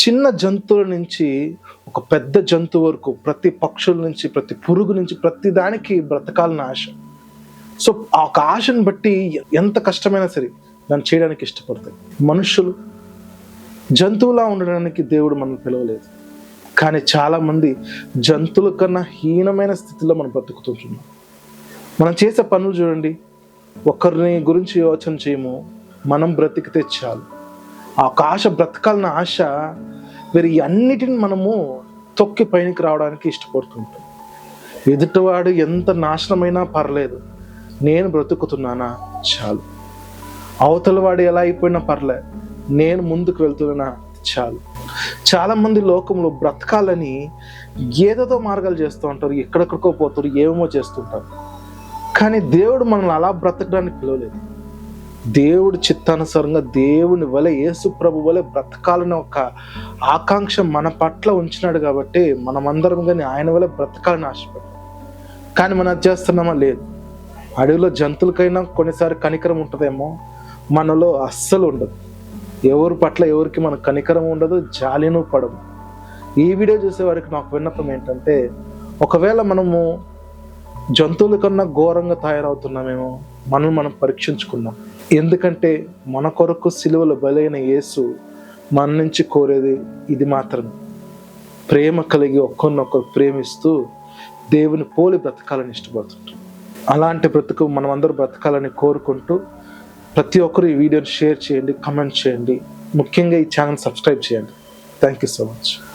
చిన్న జంతువుల నుంచి ఒక పెద్ద జంతువు వరకు, ప్రతి పక్షుల నుంచి, ప్రతి పురుగు నుంచి, ప్రతి దానికి బ్రతకాలని ఆశ. సో ఆ ఒక ఆశను బట్టి ఎంత కష్టమైనా సరే దాన్ని చేయడానికి ఇష్టపడతాయి. మనుషులు జంతువులా ఉండడానికి దేవుడు మనల్ని పిలవలేదు, కానీ చాలామంది జంతువుల కన్నా హీనమైన స్థితిలో మనం బ్రతుకుతుంటున్నాం. మనం చేసే పనులు చూడండి, ఒకరిని గురించి యోచన చేయము, మనం బ్రతికితే చాలు. ఆ ఒక ఆశ, బ్రతకాలన్న ఆశ, వీరి అన్నిటిని మనము తొక్కి పైనకి రావడానికి ఇష్టపడుతుంటాం. ఎదుటివాడు ఎంత నాశనమైనా పర్లేదు, నేను బ్రతుకుతున్నానా చాలు. అవతల వాడు ఎలా అయిపోయినా పర్లే, నేను ముందుకు వెళ్తున్నా చాలు. చాలామంది లోకంలో బ్రతకాలని ఏదేదో మార్గాలు చేస్తూ ఉంటారు, ఎక్కడెక్కడికో పోతారు, ఏమేమో చేస్తుంటారు. కానీ దేవుడు మనల్ని అలా బ్రతకడానికి పిలవలేదు. దేవుడు చిత్తానుసారంగా దేవుని వలె, యేసు ప్రభు వలె బ్రతకాలని ఒక ఆకాంక్ష మన పట్ల ఉంచినాడు కాబట్టి మనమందరం కానీ ఆయన వలె బ్రతకాలని ఆశపడ్డాం. కానీ మనం అది చేస్తున్నామా? లేదు. అడవిలో జంతువులకైనా కొన్నిసారి కనికరం ఉంటుందేమో, మనలో అస్సలు ఉండదు. ఎవరి పట్ల ఎవరికి మన కనికరం ఉండదు, జాలినూ పడము. ఈ వీడియో చూసే వారికి నాకు విన్నపం ఏంటంటే, ఒకవేళ మనము జంతువుల కన్నా ఘోరంగా తయారవుతున్నామేమో, మనం పరీక్షించుకున్నాం. ఎందుకంటే మన కొరకు సిలువలో బలైన యేసు మన నుంచి కోరేది ఇది మాత్రమే, ప్రేమ కలిగి ఒక్కరినొకరు ప్రేమిస్తూ దేవుని పోలి బ్రతకాలని ఇష్టపడుతుంటాం. అలాంటి బ్రతుకు మనం అందరూ బ్రతకాలని కోరుకుంటూ, ప్రతి ఒక్కరు ఈ వీడియోని షేర్ చేయండి, కమెంట్ చేయండి, ముఖ్యంగా ఈ ఛానల్ సబ్స్క్రైబ్ చేయండి. Thank you so much.